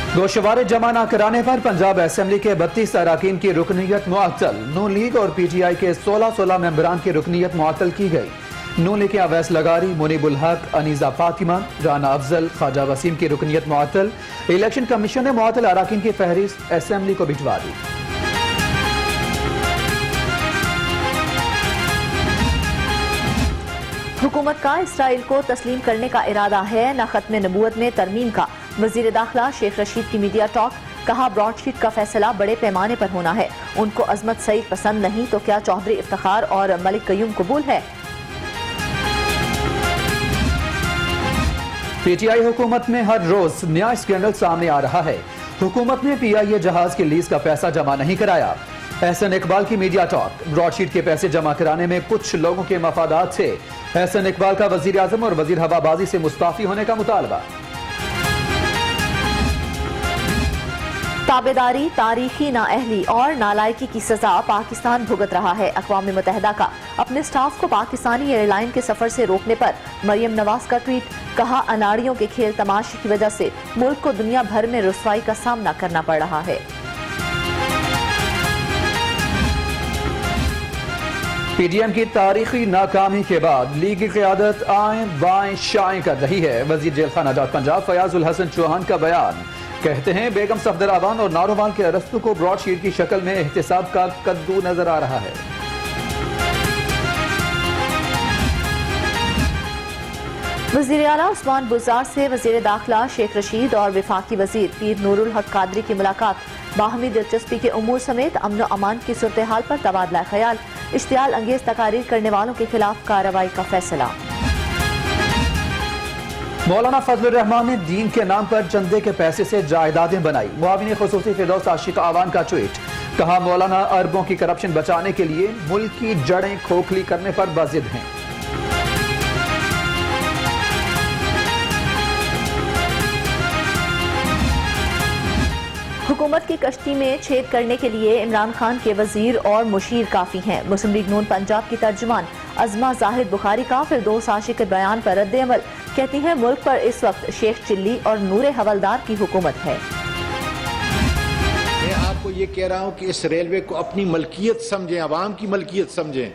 गोशवारे जमा न कराने पर पंजाब असेंबली के 32 अरकान की रुकनीयत मुअत्तल। नून लीग और PTI के 16 मेंबरान की रुकनीयत मुअत्तल की गई। नून लीग के अवैस लगारी, मुनीबुल हक, अनीजा फातिमा, राना अफजल, ख्वाजा वसीम की रुकनीयत मुअत्तल। इलेक्शन कमीशन ने मुअत्तल अरकान की फहरिस्त असेंबली को भिजवा दी। हुकूमत का इसराइल को तस्लीम करने का इरादा है, न खत्म नबूवत में तरमीम का। वजीर दाखिला शेख रशीद की मीडिया टॉक, कहा ब्रॉडशीट का फैसला बड़े पैमाने पर होना है। उनको अजमत सईद पसंद नहीं तो क्या चौधरी इफ्तिखार और मलिक कयूम कबूल है। PTI हुकूमत में हर रोज नया स्कैंडल सामने आ रहा है। हुकूमत ने PIA जहाज की लीज का पैसा जमा नहीं कराया। एहसन इकबाल की मीडिया टॉक, ब्रॉडशीट के पैसे जमा कराने में कुछ लोगों के मफादात थे। एहसन इकबाल का वजीर आजम और वजीर हवाबाजी से मुस्ताफी होने का मुतालबा। ताबेदारी, तारीखी नाअहली और नालायकी की सजा पाकिस्तान भुगत रहा है। अक़वाम मुत्तहिदा का अपने स्टाफ को पाकिस्तानी एयरलाइन के सफर से रोकने पर मरियम नवाज का ट्वीट, कहा अनाड़ियों के खेल तमाशे की वजह से मुल्क को दुनिया भर में रुसवाई का सामना करना पड़ रहा है। PDM की तारीखी नाकामी के बाद लीग की क़यादत आए बाएं शाएं कर रही है। वजीर जेल खाना जाट पंजाब फयाजुल हसन चौहान का बयान, कहते हैं बेगम सफदराबाद और नारोवाल के अरस्तु को ब्रॉडशीट की शक्ल में एहतिसाब का कद्दू नजर आ रहा है। वज़ीर आला उस्मान बुज़दार से वज़ीर दाखिला शेख रशीद और वफाकी वज़ीर पीर नूरुल हक कादरी की मुलाकात। बाहमी दिलचस्पी के उमूर समेत अमन अमान की सूरत हाल पर तबादला ख्याल। इश्तियाल अंगेज तकारीर करने वालों के खिलाफ कार्रवाई का फैसला। मौलाना फजलुर रहमान ने दीन के नाम पर चंदे के पैसे से जायदादें बनाई। मुआविन खुसूसी फिरदौस आशिक आवान का ट्वीट, कहा मौलाना अरबों की करप्शन बचाने के लिए मुल्क की जड़ें खोखली करने पर बाजिद हैं। हुकूमत की कश्ती में छेद करने के लिए इमरान खान के वजीर और मुशीर काफी हैं। मुस्लिम लीग नून पंजाब की तर्जुमान अजमा जाहिद बुखारी का फिरदौस आशिक के बयान पर रद्द अमल, कहती हैं मुल्क पर इस वक्त शेख चिल्ली और नूरे हवलदार की हुकूमत है। मैं आपको ये कह रहा हूँ कि इस रेलवे को अपनी मलकियत समझें, अवाम की मलकियत समझें।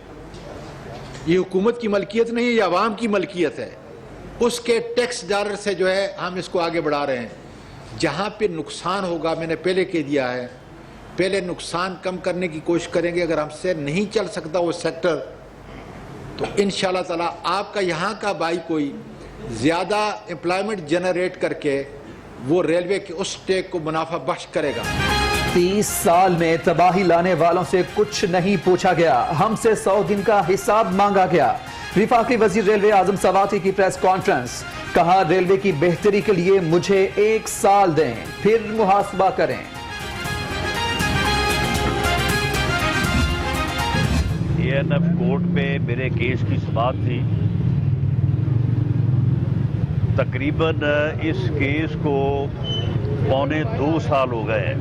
ये हुकूमत की मलकियत नहीं है, ये अवाम की मलकियत है। उसके टैक्स डालर से जो है हम इसको आगे बढ़ा रहे हैं। जहाँ पे नुकसान होगा, मैंने पहले कह दिया है, पहले नुकसान कम करने की कोशिश करेंगे। अगर हमसे नहीं चल सकता वो सेक्टर तो इंशाल्लाह ताला आपका यहाँ का भाई कोई ज़्यादा एम्प्लॉयमेंट जनरेट करके वो रेलवे के उस टेक को मुनाफा बख्श करेगा। 30 साल में तबाही लाने वालों से कुछ नहीं पूछा गया, हमसे 100 दिन का हिसाब मांगा गया। विफाकी वजीर रेलवे आजम सवाती की प्रेस कॉन्फ्रेंस, कहा रेलवे की बेहतरी के लिए मुझे 1 साल दें, फिर मुहासबा करें। ANF कोर्ट में मेरे केस की समाअत थी। तकरीबन इस केस को पौने 2 साल हो गए हैं।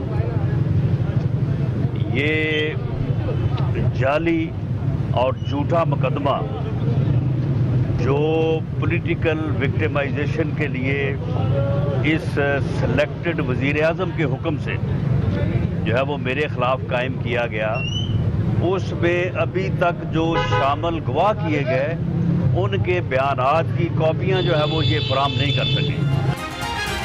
ये जाली और झूठा मुकदमा जो पॉलिटिकल विक्टिमाइजेशन के लिए इस सिलेक्टेड वजीर आज़म के हुक्म से जो है वो मेरे खिलाफ कायम किया गया, उसमें अभी तक जो शामिल गवाह किए गए उनके बयानात की कॉपियां जो है वो ये फराहम नहीं कर सके।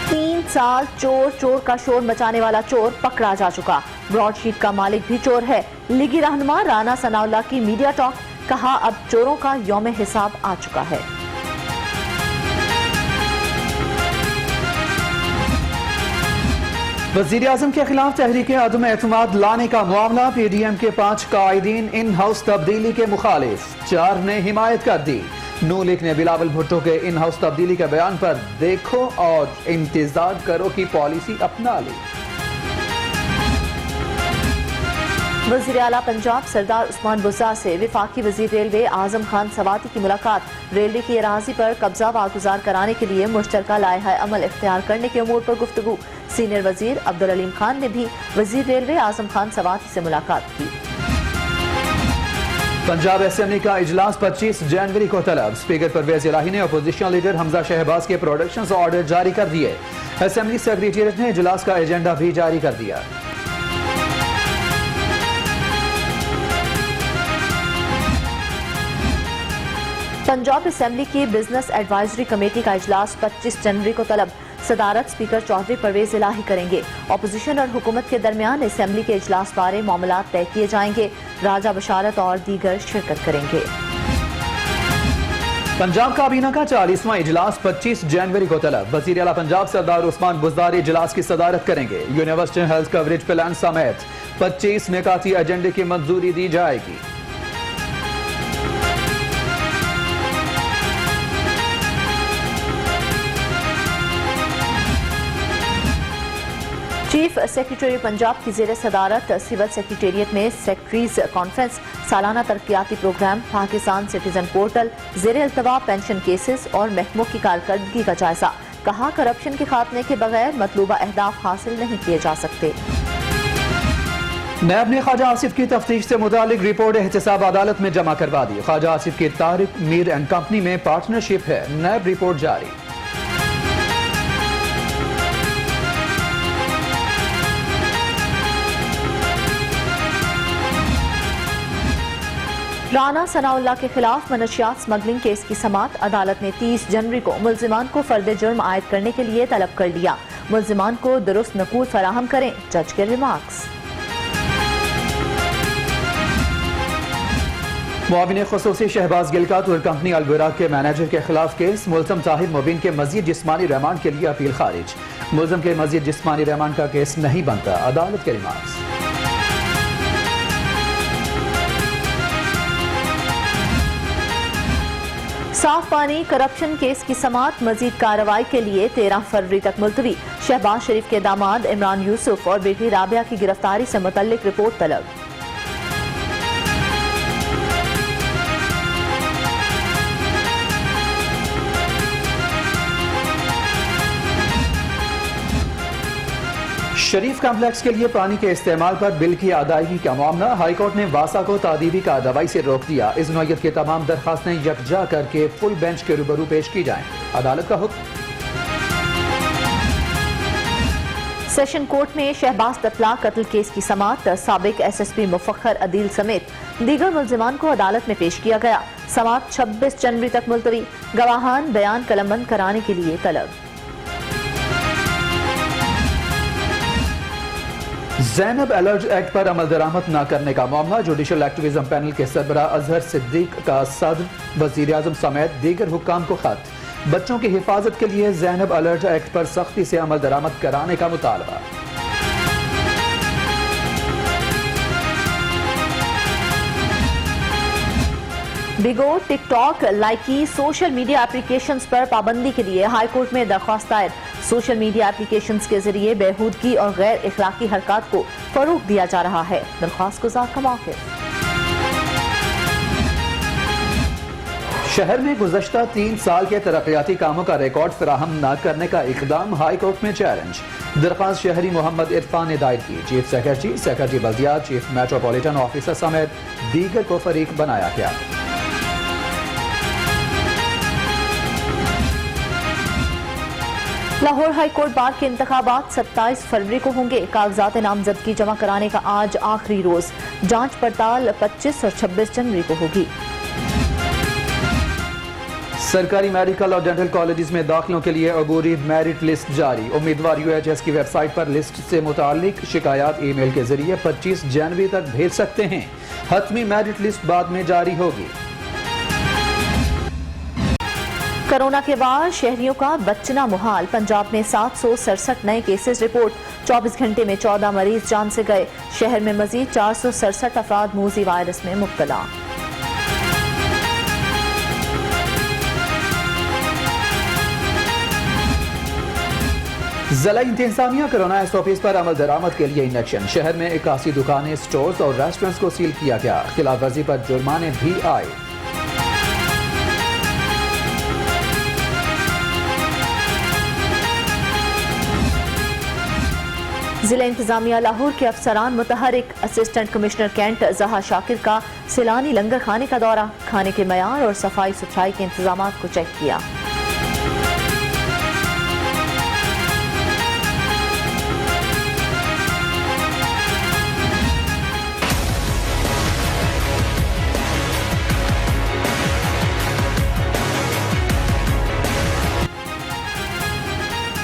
3 साल चोर का शोर मचाने वाला चोर पकड़ा जा चुका। ब्रॉडशीट का मालिक भी चोर है। लीगी रहनुमा राना सनाउल्लाह की मीडिया टॉक, कहा अब चोरों का यौम हिसाब आ चुका है। वज़ीर आज़म के खिलाफ तहरीक अदम एतमाद लाने का मामला, PDM के 5 कायदीन इन हाउस तब्दीली के मुखालिफ, 4 ने हिमायत कर दी। नून लीग ने बिलावल भुट्टो के इन हाउस तब्दीली के बयान पर देखो और इंतजार करो की पॉलिसी अपना ली। वज़ीर आला पंजाब सरदार उस्मान बुज़दार से वफाकी वज़ीर रेलवे आजम खान सवाती की मुलाकात। रेलवे की अराजी पर कब्जा वागुजार कराने के लिए मुश्तरका लायहा अमल इख्तियार करने के उमूर पर गुफ्तगू। सीनियर वज़ीर अब्दुल अलीम खान ने भी वज़ीर रेलवे आजम खान सवाती से मुलाकात की। पंजाब असेंबली का इजलास 25 जनवरी को तलब। स्पीकर परवेज इलाही ने अपोजिशन लीडर हमजा शहबाज के प्रोडक्शन ऑर्डर जारी कर दिए। असेंबली सेक्रेटेरिएट ने इजलास का एजेंडा भी जारी कर दिया। पंजाब असेंबली की बिजनेस एडवाइजरी कमेटी का इजलास 25 जनवरी को तलब। सदारत स्पीकर चौधरी परवेज इलाही करेंगे। अपोजिशन और हुकूमत के दरमियान असेंबली के इजलास बारे मामला तय किए जाएंगे। राजा बशारत और दीगर शिरकत करेंगे। पंजाब काबीना का 40वां इजलास 25 जनवरी को तलब। वजीर आला पंजाब सरदार उस्मान बुज़दार इजलास की सदारत करेंगे। यूनिवर्सिटी हेल्थ कवरेज प्लान समेत 25 निकाती एजेंडे की मंजूरी दी जाएगी। चीफ सेक्रेटरी पंजाब की जेर सदारत सिविल सेक्रेटेरिएट में सेक्रेटरीज कॉन्फ्रेंस, सालाना तरक्याती प्रोग्राम, पाकिस्तान सिटीजन पोर्टल, जेर अल्तवा पेंशन केसेस और महकमों की कारकर्दगी का जायजा। कहा, करप्शन के खात्मे के बगैर मतलूबा अहदाफ हासिल नहीं किए जा सकते। नैब ने ख्वाजा आसिफ की तफ्तीश से मुतालिक रिपोर्ट एहतसाब अदालत में जमा करवा दी। ख्वाजा आसिफ की तारिक मीर एंड कंपनी में पार्टनरशिप है। नैब रिपोर्ट जारी। राना सनाउल्लाह के खिलाफ मनशियात स्मगलिंग केस की समाअत। अदालत ने 30 जनवरी को मुल्जिमान को फर्द जुर्म आयद करने के लिए तलब कर लिया। मुल्जिमान को दुरुस्त नकूल फराहम करें, जज के रिमार्क्स। मुआविन खुसूसी शहबाज गिल का टूर कंपनी अलबुराक के मैनेजर के खिलाफ केस। मुल्ज़म ताहिर मुबीन के मजीद जिस्मानी रिमांड के लिए अपील खारिज। मुल्ज़म के मजीद जिस्मानी रिमांड का केस नहीं बनता, अदालत के रिमार्क्स। साफ पानी करप्शन केस की समाअत मजीद कार्रवाई के लिए 13 फरवरी तक मुलतवी। शहबाज शरीफ के दामाद इमरान यूसुफ और बेटी राबिया की गिरफ्तारी से मुतल्लिक रिपोर्ट तलब। शरीफ कॉम्प्लेक्स के लिए पानी के इस्तेमाल पर बिल की अदायगी का मामला। हाईकोर्ट ने वासा को तादीबी कार्रवाई से रोक दिया। इस नौयत की तमाम दरखास्तें यकजा करके फुल बेंच के रूबरू पेश की जाएं, अदालत का हुक्म। सेशन कोर्ट में शहबाज ततला कत्ल केस की समाअत। साबिक SSP मुफक्खर अदील समेत दीगर मुल्जिमान को अदालत में पेश किया गया। समाअत 26 जनवरी तक मुलतवी। गवाहान बयान कलमबंद कराने के लिए तलब। ज़ैनब अलर्ट एक्ट पर अमल दरामद न करने का मामला। जुडिशल एक्टिविज्म पैनल के सरबराह अजहर सिद्दीक का सदर वजीर आजम समेत दीगर हुक्काम को खत। बच्चों की हिफाजत के लिए ज़ैनब अलर्ट एक्ट पर सख्ती से अमल दरामद कराने का मुतालबा। बिगो, टिकटॉक, लाइकी सोशल मीडिया एप्लीकेशंस पर पाबंदी के लिए हाईकोर्ट में दरख्वास्त दायर। सोशल मीडिया एप्लीकेशंस के जरिए बेहूदगी और गैर इखलाकी हरकत को फरोग दिया जा रहा है। दरख्वास्त गुजार का मौक़िफ़। शहर में गुज़श्ता 3 साल के तरक्याती कामों का रिकॉर्ड फराहम न करने का इकदाम हाईकोर्ट में चैलेंज। दरख्वास्त शहरी मोहम्मद इरफान ने दायर की। चीफ सेक्रेटरी बल्दियात, चीफ मेट्रोपॉलिटन ऑफिसर समेत दीगर को फरीक बनाया गया। लाहौर हाई कोर्ट बार के इंतखाबात 27 फरवरी को होंगे। कागजात नामजदगी जमा कराने का आज आखिरी रोज। जांच पड़ताल 25 और 26 जनवरी को होगी। सरकारी मेडिकल और डेंटल कॉलेजेस में दाखिलों के लिए अबूरी मेरिट लिस्ट जारी। उम्मीदवार UHS की वेबसाइट पर लिस्ट से मुतालिक शिकायत ईमेल के जरिए 25 जनवरी तक भेज सकते हैं। हतमी मेरिट लिस्ट बाद में जारी होगी। कोरोना के बाद शहरियों का बचना मुहाल। पंजाब में 767 नए केसेस रिपोर्ट। 24 घंटे में 14 मरीज जान से गए। शहर में मजीद 467 अफराद मूजी वायरस में मुब्तला। जिला इंतजामिया कोरोना SOPs पर अमल दरामद के लिए इन एक्शन। शहर में 81 दुकानें, स्टोर्स और रेस्टोरेंट्स को सील किया गया। खिलाफवर्जी पर जुर्माने भी आए। जिला इंतजामिया लाहौर के अफसरान मुतहरिक। असिस्टेंट कमिश्नर कैंट जहा शाकिर का सैलानी लंगर खाने का दौरा। खाने के मयार और सफाई सुथराई के इंतजामात को चेक किया।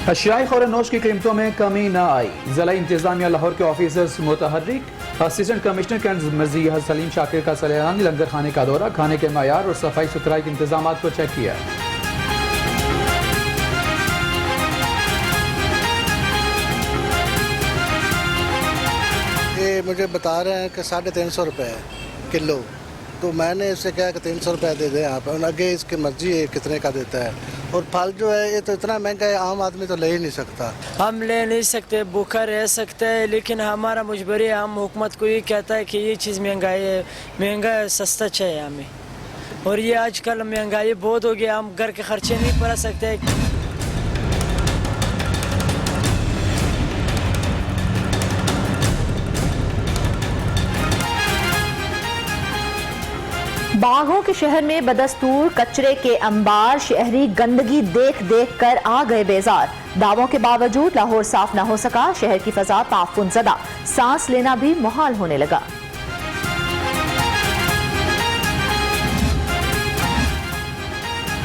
अशियाई खुरानोश की कीमतों में कमी न आई। जिला इंतजामिया लाहौर के ऑफिसर्स मुतहर्रिक। Assistant commissioner cantt Marzia Saleem Shakir का सलाना लंगर खाने का दौरा, खाने के मयार और सफाई सुथराई के इंतजाम को चेक किया। ये मुझे बता रहे हैं कि 350 रुपये किलो, तो मैंने इससे कहा कि 300 रुपये दे दें यहाँ पर, और आगे इसकी मर्जी है कितने का देता है। और फल जो है ये तो इतना महंगा है, आम आदमी तो ले ही नहीं सकता। हम ले नहीं सकते, भूखा रह सकते हैं, लेकिन हमारा मजबूरी है। हम हुकूमत को ये कहता है कि ये चीज़ महंगाई है, महंगा है, सस्ता चाहिए हमें। और ये आजकल महंगाई बहुत हो गया, हम घर के खर्चे नहीं पड़ा सकते। बागों के शहर में बदस्तूर कचरे के अंबार, शहरी गंदगी देख देख कर आ गए बेजार। दावों के बावजूद लाहौर साफ न हो सका, शहर की फजा ताफुन ज़दा, सांस लेना भी मुहाल होने लगा।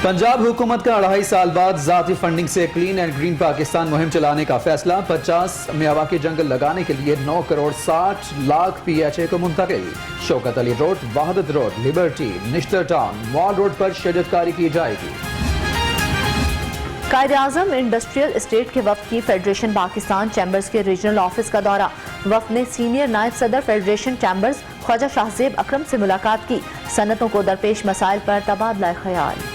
पंजाब हुकूमत का 2.5 साल बाद जाती फंडिंग से क्लीन एंड ग्रीन पाकिस्तान मुहिम चलाने का फैसला। 50 मियावाकी जंगल लगाने के लिए 9 करोड़ 60 लाख PHA को मुंतकिल। Shaukat Ali road, Wahadat road, liberty, Nishtar town, mall road पर शजरकारी की जाएगी। कायद-ए-आज़म इंडस्ट्रियल एस्टेट के वफ्द की फेडरेशन पाकिस्तान चैम्बर्स के रीजनल ऑफिस का दौरा। वफ्द ने सीनियर नायब सदर फेडरेशन चैम्बर्स ख्वाजा शाहजेब अकरम से मुलाकात की। सनतों को दरपेश मसाइल पर तबादला ख्याल।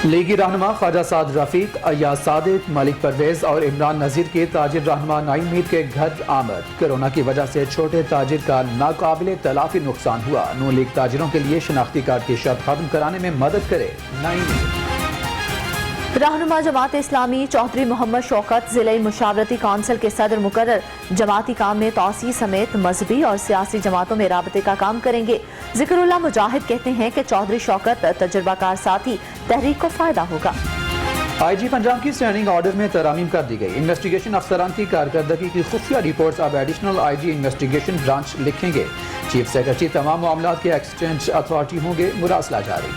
लीगी रहनुमा ख्वाजा साद रफीक, अय्याज सादिक, मलिक परवेज और इमरान नजीर के ताजिर रहनुमा नाइम मीर के घर आमद। कोरोना की वजह से छोटे ताजिर का नाकाबिले तलाफी नुकसान हुआ। नून लीग ताजिरों के लिए शनाख्ती कार्ड की शर्त खत्म कराने में मदद करे नाइम मीर। रहनुमा जमात इस्लामी चौधरी मोहम्मद शौकत जिले मुशावरती काउंसिल के सदर मुकर्रर। जमाती काम में तौसी समेत मजहबी और सियासी जमातों में राबते का काम करेंगे। जिक्रुल्लाह मुजाहिद कहते हैं कि चौधरी शौकत तजुर्बाकार साथी, तहरीक को फायदा होगा। IG पंजाब की स्टैंडिंग ऑर्डर में तरामीम कर दी गई। इन्वेस्टिगेशन अफसरान की कारकर्दगी की खुफिया रिपोर्ट्स अब एडिशनल IG इन्वेस्टिगेशन ब्रांच लिखेंगे। चीफ सेक्रेटरी तमाम मामलात के एक्सचेंज अथॉरिटी होंगे, मुरासला जारी।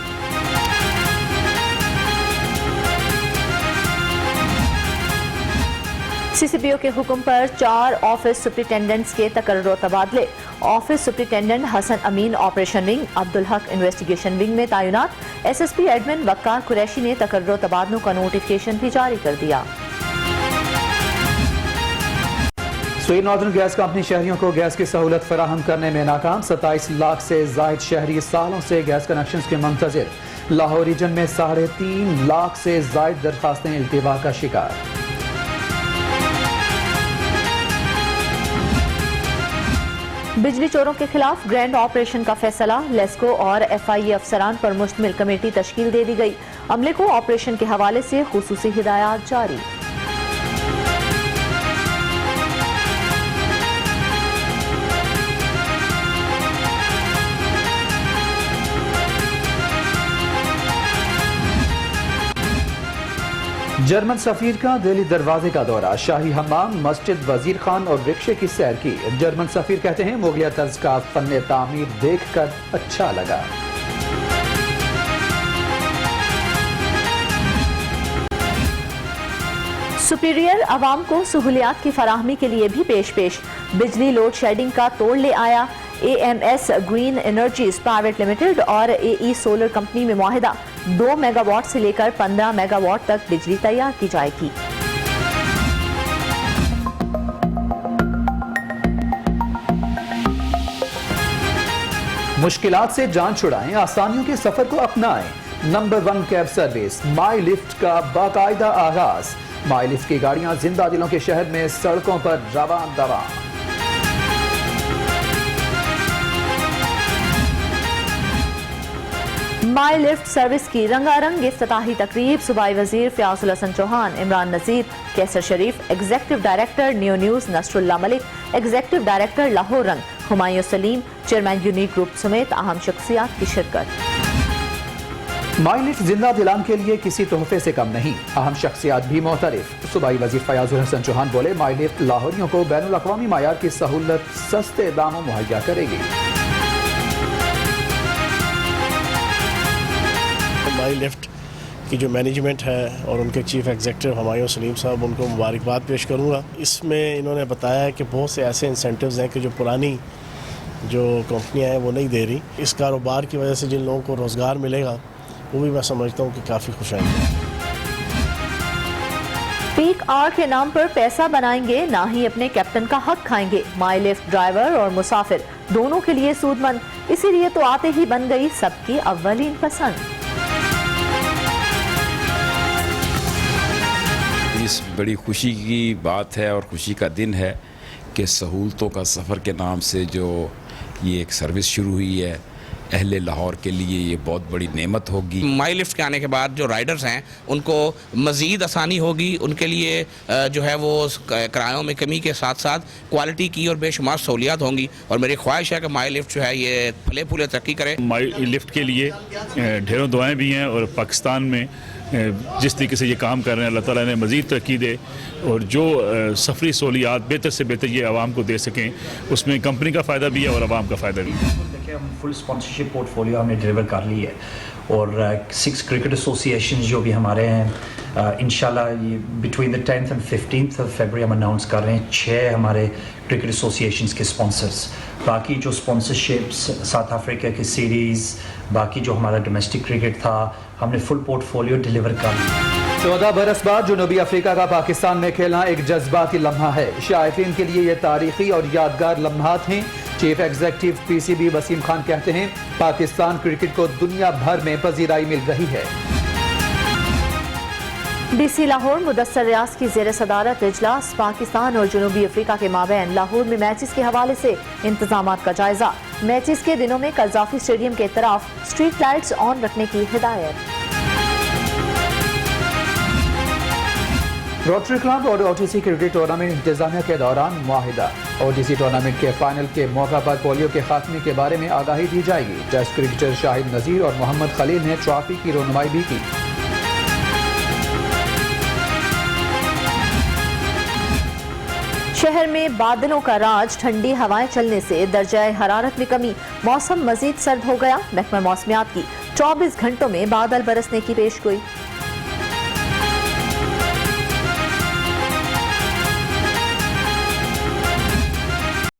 CCPO के हुक्म पर 4 ऑफिस सुप्रिटेंडेंट्स के तकर्रो तबादले। ऑफिस सुप्रिटेंडेंट हसन अमीन operation wing, Abdul Haq investigation wing में तैनात। SSP एडमिन वक्कार कुरैशी ने तकर्रो तबादलों का नोटिफिकेशन भी जारी कर दिया। स्वीट नॉर्दर्न गैस कंपनी शहरियों को गैस की सहूलत फराहम करने में नाकाम। 27 लाख से जायद शहरी सालों से गैस कनेक्शन के मुंतजिर। लाहौर रीजन में 3.5 लाख से जायद दरखास्तें इल्तिवा का शिकार। बिजली चोरों के खिलाफ ग्रैंड ऑपरेशन का फैसला। लेस्को और FIA अफसरान पर मुश्तमिल कमेटी तश्कील दे दी गई। अमले को ऑपरेशन के हवाले से खुसूसी हिदायत जारी। जर्मन सफीर का दिल्ली दरवाजे का दौरा। शाही हमाम, मस्जिद, वजीर खान और रिक्शे की सैर की। जर्मन सफीर कहते हैं मुगलिया तर्ज का फन्ने तामीर देखकर अच्छा लगा। सुपीरियर अवाम को सहूलियात की फराहमी के लिए भी पेश। बिजली लोड शेडिंग का तोड़ ले आया। AMS green energies private limited और AE सोलर कंपनी में मुआहिदा। 2 मेगावाट से लेकर 15 मेगावाट तक बिजली तैयार की जाएगी। मुश्किलात से जान छुड़ाएं, आसानियों के सफर को अपनाएं। नंबर 1 कैब सर्विस माई लिफ्ट का बाकायदा आगाज। माई लिफ्ट की गाड़ियां जिंदा दिलों के शहर में सड़कों पर रवान दवां। माई लिफ्ट सर्विस की रंगारंग इफ्तिताही तकरीब। सूबाई वजीर Fayyazul Hassan Chohan, Imran Nazir, Qaiser Sharif, executive director new news Nasrullah Malik, executive director Lahore रंग Humayun Saleem, chairman unique group समेत अहम शख्सियात की शिरकत। माई लिफ्ट जिंदा दिलान के लिए किसी तोहफे से कम नहीं, अहम शख्सियात भी मोहतरिफ। सूबाई वजीर फयाजुल हसन चौहान बोले, माई लिफ्ट लाहौरियों को बैनुल अक़वामी मायार की सहूलत सस्ते दामों मुहैया करेगी। माई लिफ्ट की जो मैनेजमेंट है और उनके चीफ़ एग्जीक्यूटिव हुमायूं सलीम साहब, उनको मुबारकबाद पेश करूँगा। इसमें इन्होंने बताया है कि बहुत से ऐसे इंसेंटिव्स हैं कि जो पुरानी जो कंपनियां हैं वो नहीं दे रही। इस कारोबार की वजह से जिन लोगों को रोज़गार मिलेगा वो भी मैं समझता हूँ कि काफ़ी खुश हैं। पीक आवर के नाम पर पैसा बनाएंगे, ना ही अपने कैप्टन का हक खाएंगे। माई लिफ्ट ड्राइवर और मुसाफिर दोनों के लिए सूदमंद, इसीलिए तो आते ही बन गई सबकी अव्वलीन पसंद। इस बड़ी खुशी की बात है और खुशी का दिन है कि सहूलतों का सफ़र के नाम से जो ये एक सर्विस शुरू हुई है, अहले लाहौर के लिए ये बहुत बड़ी नेमत होगी। माई लिफ्ट के आने के बाद जो राइडर्स हैं उनको मज़ीद आसानी होगी, उनके लिए जो है वो किरायों में कमी के साथ साथ क्वालिटी की और बेशुमार सहूलियात होंगी। और मेरी ख्वाहिश है कि माई लिफ्ट जो है ये फले फूले तरक्की करे। माई लिफ्ट के लिए ढेरों दुआएं भी हैं और पाकिस्तान में जिस तरीके से ये काम कर रहे हैं, अल्लाह ताला ने मज़ीद तरक्की दे और जो सफरी सहूलियात बेहतर से बेहतर ये आवाम को दे सकें, उसमें कंपनी का फ़ायदा भी है और आवाम का फ़ायदा भी है। देखिए, हम फुल स्पॉन्सरशिप पोर्टफोलियो हमने डिलीवर कर ली है और 6 क्रिकेट एसोसिएशन जो भी हमारे हैं, इंशाल्लाह ये between the 10th and 15th of February हम अनाउंस कर रहे हैं 6 हमारे क्रिकेट एसोसिएशंस के स्पॉन्सर्स। बाकी जो स्पॉन्सरशिप्स साउथ अफ्रीका की सीरीज़, बाकी जो हमारा डोमेस्टिक क्रिकेट था, हमने फुल पोर्टफोलियो डिलीवर कर लिया। 14 बरस बाद जनूबी अफ्रीका का पाकिस्तान में खेलना एक जज्बाती लम्हा है। शायकीन के लिए ये तारीखी और यादगार लम्हात हैं। Chief executive PCB Wasim Khan कहते हैं, पाकिस्तान क्रिकेट को दुनिया भर में पजीराई मिल रही है। DC लाहौर मुदस्सर रियाज की ज़ेर सदारत इजलास, पाकिस्तान और जनूबी अफ्रीका के माबैन लाहौर में मैचेस के हवाले से इंतजामात का जायजा। मैचेस के दिनों में कज़ाफी स्टेडियम के तरफ स्ट्रीट लाइट्स ऑन रखने की हिदायत। रोटरी क्लब और OTC क्रिकेट टूर्नामेंट इंतजामिया के दौरान मुआहिदा। OTC टूर्नामेंट के फाइनल के मौका पर पोलियो के खात्मे के बारे में आगाही दी जाएगी। टेस्ट क्रिकेटर शाहिद नज़ीर और मोहम्मद खलील ने ट्रॉफी की रोनुमाई भी की। शहर में बादलों का राज, ठंडी हवाएं चलने से दर्जाए हरारत में कमी, मौसम मजीद सर्द हो गया। महकमा मौसमियात की 24 घंटों में बादल बरसने की पेशगोई।